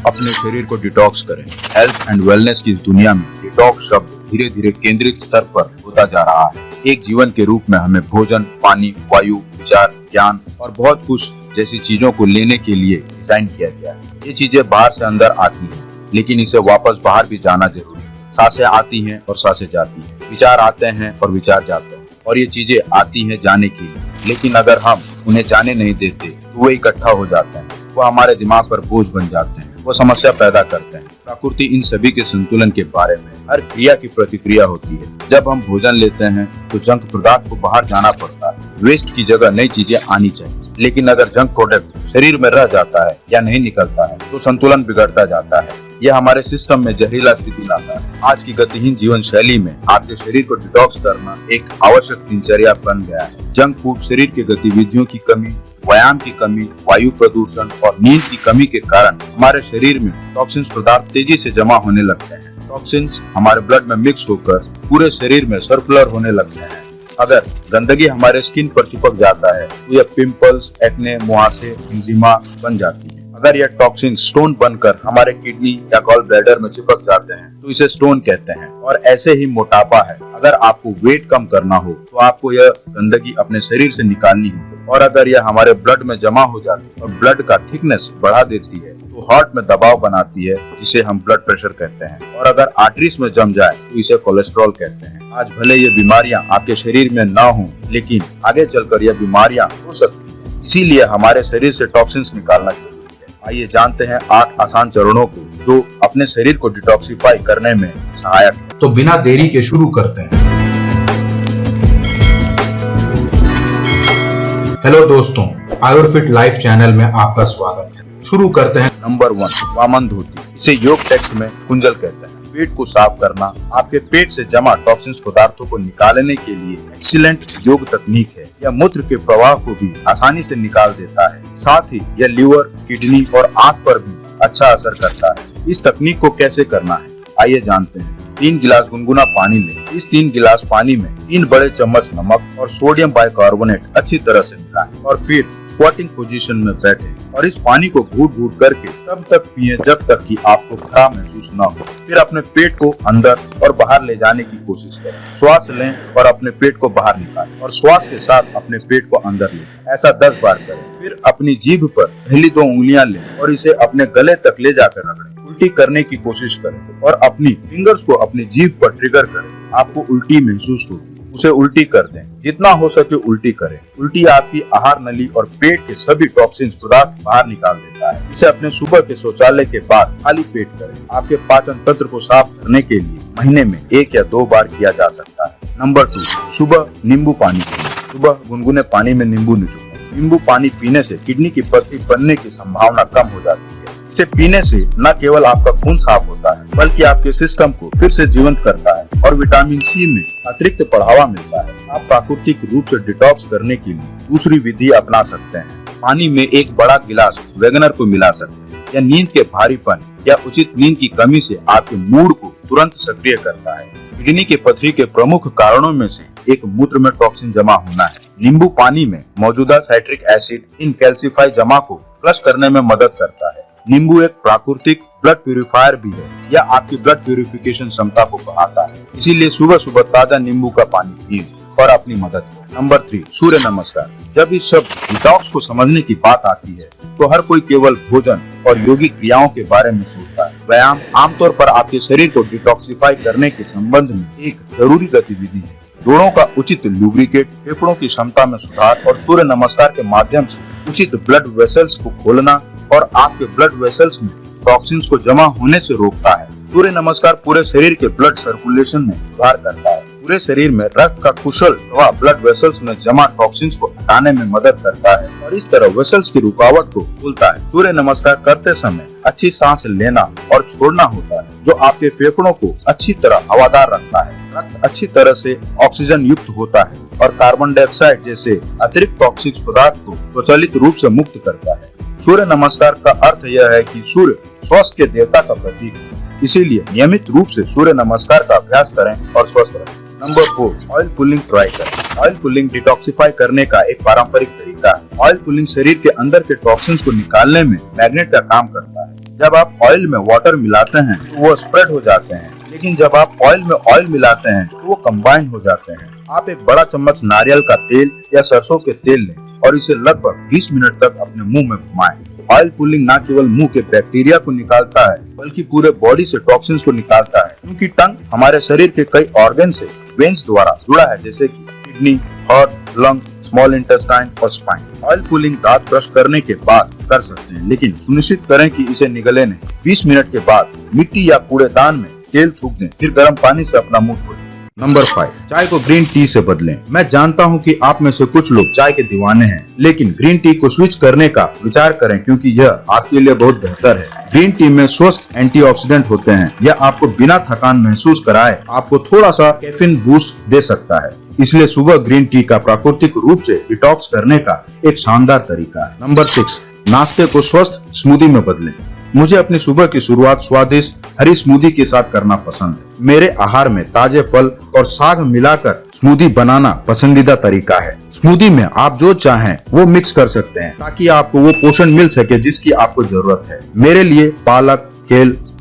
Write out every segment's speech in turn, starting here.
अपने शरीर को डिटॉक्स करें। हेल्थ एंड वेलनेस की इस दुनिया में डिटॉक्स शब्द धीरे धीरे केंद्रित स्तर पर होता जा रहा है। एक जीवन के रूप में हमें भोजन, पानी, वायु, विचार, ज्ञान और बहुत कुछ जैसी चीजों को लेने के लिए डिजाइन किया गया है। ये चीजें बाहर से अंदर आती हैं, लेकिन इसे वापस बाहर भी जाना जरूरी है। सांसें आती हैं और सांसें जाती हैं, विचार आते हैं और विचार जाते हैं, और ये चीजें आती हैं जाने के लिए, लेकिन अगर हम उन्हें जाने नहीं देते तो वो इकट्ठा हो जाते हैं, वो हमारे दिमाग पर बोझ बन जाते हैं, वो समस्या पैदा करते हैं। प्रकृति इन सभी के संतुलन के बारे में हर क्रिया की प्रतिक्रिया होती है। जब हम भोजन लेते हैं तो जंक पदार्थ को बाहर जाना पड़ता है, वेस्ट की जगह नई चीजें आनी चाहिए। लेकिन अगर जंक प्रोडक्ट शरीर में रह जाता है या नहीं निकलता है तो संतुलन बिगड़ता जाता है। यह हमारे सिस्टम में जहरीला स्थिति लाता है। आज की गतिहीन जीवन शैली में आपके शरीर को डिटॉक्स करना एक आवश्यक दिनचर्या बन गया है। जंक फूड, शरीर की गतिविधियों की कमी, व्यायाम की कमी, वायु प्रदूषण और नींद की कमी के कारण हमारे शरीर में टॉक्सिन्स पदार्थ तेजी से जमा होने लगते हैं। टॉक्सिन्स हमारे ब्लड में मिक्स होकर पूरे शरीर में सर्कुलर होने लगते हैं। अगर गंदगी हमारे स्किन पर चिपक जाता है तो यह पिंपल्स, एक्ने, मुहासे, एक्जिमा बन जाती है। अगर यह टॉक्सिन स्टोन बनकर हमारे किडनी या गॉल ब्लैडर में चिपक जाते हैं तो इसे स्टोन कहते हैं। और ऐसे ही मोटापा है, अगर आपको वेट कम करना हो तो आपको यह गंदगी अपने शरीर से निकालनी होगी। और अगर यह हमारे ब्लड में जमा हो जाती है और ब्लड का थिकनेस बढ़ा देती है तो हार्ट में दबाव बनाती है, जिसे हम ब्लड प्रेशर कहते हैं। और अगर आर्टरीज में जम जाए तो इसे कोलेस्ट्रॉल कहते हैं। आज भले ये बीमारियां आपके शरीर में ना हो, लेकिन आगे चलकर यह बीमारियां हो सकती है। इसीलिए हमारे शरीर से टॉक्सिन्स निकालना जरूरी है। आइए जानते हैं 8 आसान चरणों को जो अपने शरीर को डिटॉक्सिफाई करने में सहायक है। तो बिना देरी के शुरू करते हैं। हेलो दोस्तों, आयुर्फिट लाइफ चैनल में आपका स्वागत है। शुरू करते हैं। नंबर 1, वामन धोती। इसे योग टेक्स्ट में कुंजल कहते हैं। पेट को साफ करना आपके पेट से जमा टॉक्सिन्स पदार्थों को निकालने के लिए एक्सीलेंट योग तकनीक है। यह मूत्र के प्रवाह को भी आसानी से निकाल देता है। साथ ही यह लीवर, किडनी और आंत पर भी अच्छा असर करता है। इस तकनीक को कैसे करना है, आइए जानते हैं। 3 गिलास गुनगुना पानी लें। इस 3 गिलास पानी में 3 बड़े चम्मच नमक और सोडियम बाइकार्बोनेट अच्छी तरह से मिलाएं और फिर स्क्वाटिंग पोजीशन में बैठें और इस पानी को घूट घूट करके तब तक पिएं जब तक कि आपको खराब महसूस न हो। फिर अपने पेट को अंदर और बाहर ले जाने की कोशिश करें। श्वास लें और अपने पेट को बाहर निकालें और श्वास के साथ अपने पेट को अंदर लें। ऐसा 10 बार करें। फिर अपनी जीभ पर पहली 2 उंगलियां लें और इसे अपने गले तक ले जाकर रगड़ें। उल्टी करने की कोशिश करें और अपनी फिंगर्स को अपनी जीभ पर ट्रिगर करें। आपको उल्टी महसूस होगी, उसे उल्टी कर दें। जितना हो सके उल्टी करें। उल्टी आपकी आहार नली और पेट के सभी टॉक्सिन्स पदार्थ बाहर निकाल देता है। इसे अपने सुबह के शौचालय के बाद खाली पेट करें। आपके पाचन तंत्र को साफ करने के लिए महीने में 1 या 2 बार किया जा सकता है। नंबर 2, सुबह नींबू पानी पीएं। सुबह गुनगुने पानी में नींबू निचोड़ें। नींबू पानी पीने से किडनी की पथरी बनने की संभावना कम हो जाती है। इसे पीने से न केवल आपका खून साफ होता है, बल्कि आपके सिस्टम को फिर से जीवंत करता है और विटामिन सी में अतिरिक्त बढ़ावा मिलता है। आप प्राकृतिक रूप से डिटॉक्स करने के लिए दूसरी विधि अपना सकते हैं। पानी में 1 बड़ा गिलास वेगनर को मिला सकते हैं। यह नींद के भारीपन या उचित नींद की कमी से आपके मूड को तुरंत सक्रिय करता है। किडनी के पथरी के प्रमुख कारणों में से एक मूत्र में टॉक्सिन जमा होना है। नींबू पानी में मौजूदा साइट्रिक एसिड इन कैल्सीफाई जमा को फ्लश करने में मदद करता है। नींबू एक प्राकृतिक ब्लड प्यूरिफायर भी है। यह आपकी ब्लड प्यूरिफिकेशन क्षमता को बढ़ाता है। इसीलिए सुबह सुबह ताजा नींबू का पानी पिए और अपनी मदद करें। नंबर 3, सूर्य नमस्कार। जब इस शब्द डिटॉक्स को समझने की बात आती है तो हर कोई केवल भोजन और योगिक क्रियाओं के बारे में सोचता है। व्यायाम आमतौर पर आपके शरीर को डिटॉक्सिफाई करने के संबंध में एक जरूरी गतिविधि है। जोड़ों का उचित लुब्रिकेट, फेफड़ों की क्षमता में सुधार और सूर्य नमस्कार के माध्यम से उचित ब्लड वेसल्स को खोलना और आपके ब्लड वेसल्स में टॉक्सिन्स को जमा होने से रोकता है। सूर्य नमस्कार पूरे शरीर के ब्लड सर्कुलेशन में सुधार करता है। पूरे शरीर में रक्त का कुशल प्रवाह ब्लड वेसल्स में जमा टॉक्सिन्स को हटाने में मदद करता है और इस तरह वेसल्स की रुकावट को खोलता है। सूर्य नमस्कार करते समय अच्छी सांस लेना और छोड़ना होता है, जो आपके फेफड़ों को अच्छी तरह हवादार रखता है। रक्त अच्छी तरह से ऑक्सीजन युक्त होता है और कार्बन डाइऑक्साइड जैसे अतिरिक्त टॉक्सिक पदार्थ को स्वचालित रूप से मुक्त करता है। सूर्य नमस्कार का अर्थ यह है कि सूर्य स्वास्थ्य के देवता का प्रतीक है। इसीलिए नियमित रूप से सूर्य नमस्कार का अभ्यास करें और स्वस्थ रहें। नंबर 4, ऑयल पुलिंग ट्राई करें। ऑयल पुलिंग डिटॉक्सिफाई करने का एक पारंपरिक तरीका है। ऑयल पुलिंग शरीर के अंदर के टॉक्सिन्स को निकालने में मैग्नेट का काम करता है। जब आप ऑयल में वाटर मिलाते हैं तो वो स्प्रेड हो जाते हैं, लेकिन जब आप ऑयल में ऑयल मिलाते हैं तो वो कंबाइन हो जाते हैं। आप एक बड़ा चम्मच नारियल का तेल या सरसों के तेल लें और इसे लगभग 20 मिनट तक अपने मुंह में घुमाएं। ऑयल पुलिंग न केवल मुंह के बैक्टीरिया को निकालता है बल्कि पूरे बॉडी से टॉक्सिन्स को निकालता है, क्योंकि टंग हमारे शरीर के कई ऑर्गन से वेन्स द्वारा जुड़ा है, जैसे कि kidney, heart, lung, small intestine और स्पाइन। ऑयल पुलिंग दांत ब्रश करने के बाद कर सकते हैं, लेकिन सुनिश्चित करें कि इसे निगले नहीं। 20 मिनट के बाद मिट्टी या कूड़ेदान में तेल थूक दें, फिर गर्म पानी से अपना मुंह धोएं। नंबर 5, चाय को ग्रीन टी से बदलें। मैं जानता हूं कि आप में से कुछ लोग चाय के दीवाने हैं, लेकिन ग्रीन टी को स्विच करने का विचार करें, क्योंकि यह आपके लिए बहुत बेहतर है। ग्रीन टी में स्वस्थ एंटीऑक्सीडेंट होते हैं। यह आपको बिना थकान महसूस कराए आपको थोड़ा सा कैफीन बूस्ट दे सकता है, इसलिए सुबह ग्रीन टी का प्राकृतिक रूप से डिटॉक्स करने का एक शानदार तरीका है। नंबर 6, नाश्ते को स्वस्थ स्मूदी में बदलें। मुझे अपनी सुबह की शुरुआत स्वादिष्ट हरी स्मूदी के साथ करना पसंद है। मेरे आहार में ताजे फल और साग मिलाकर स्मूदी बनाना पसंदीदा तरीका है। स्मूदी में आप जो चाहें वो मिक्स कर सकते हैं ताकि आपको वो पोषण मिल सके जिसकी आपको जरूरत है। मेरे लिए पालक,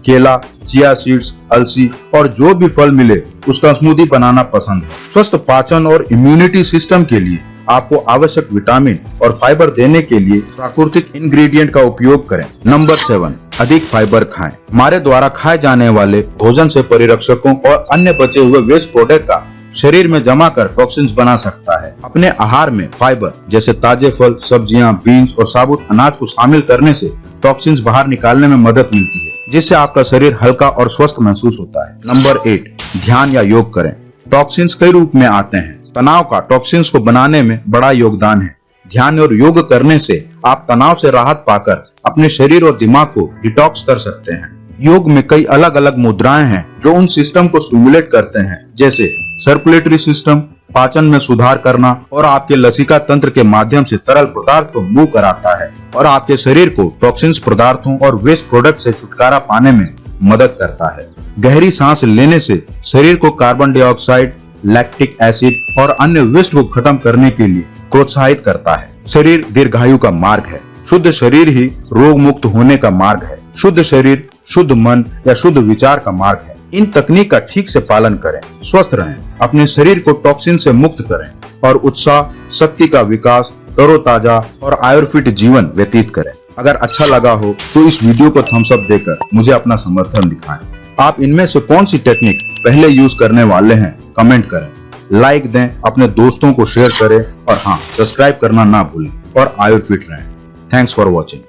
केला, चिया सीड्स, अलसी और जो भी फल मिले उसका स्मूदी बनाना पसंद है। स्वस्थ पाचन और इम्यूनिटी सिस्टम के लिए आपको आवश्यक विटामिन और फाइबर देने के लिए प्राकृतिक इंग्रेडिएंट का उपयोग करें। नंबर 7, अधिक फाइबर खाएं। हमारे द्वारा खाए जाने वाले भोजन से परिरक्षकों और अन्य बचे हुए वेस्ट प्रोडक्ट का शरीर में जमा कर टॉक्सिन्स बना सकता है। अपने आहार में फाइबर जैसे ताजे फल, सब्जियां, बीन्स और साबुत अनाज को शामिल करने से टॉक्सिन्स बाहर निकालने में मदद मिलती है, जिससे आपका शरीर हल्का और स्वस्थ महसूस होता है। नंबर 8, ध्यान या योग करें। टॉक्सिन्स कई रूप में आते हैं। तनाव का टॉक्सिन्स को बनाने में बड़ा योगदान है। ध्यान और योग करने से आप तनाव से राहत पाकर अपने शरीर और दिमाग को डिटॉक्स कर सकते हैं। योग में कई अलग अलग मुद्राएं हैं जो उन सिस्टम को स्टिमुलेट करते हैं, जैसे सर्कुलेटरी सिस्टम, पाचन में सुधार करना और आपके लसिका तंत्र के माध्यम से तरल पदार्थ को मूव कराता है और आपके शरीर को टॉक्सिन्स पदार्थों और वेस्ट प्रोडक्ट से छुटकारा पाने में मदद करता है। गहरी सांस लेने से शरीर को कार्बन डाइऑक्साइड, लैक्टिक एसिड और अन्य वेस्ट को खत्म करने के लिए प्रोत्साहित करता है। शरीर दीर्घायु का मार्ग है। शुद्ध शरीर ही रोग मुक्त होने का मार्ग है। शुद्ध शरीर, शुद्ध मन या शुद्ध विचार का मार्ग है। इन तकनीक का ठीक से पालन करें, स्वस्थ रहें, अपने शरीर को टॉक्सिन से मुक्त करें और उत्साह, शक्ति का विकास, तरोताजा और आयुर्फिट जीवन व्यतीत करें। अगर अच्छा लगा हो तो इस वीडियो को थम्स अप देकर मुझे अपना समर्थन दिखाएं। आप इनमें से कौन सी टेक्निक पहले यूज करने वाले हैं, कमेंट करें, लाइक दें, अपने दोस्तों को शेयर करें और हाँ, सब्सक्राइब करना ना भूलें और आयुर्फिट रहें। Thanks for watching.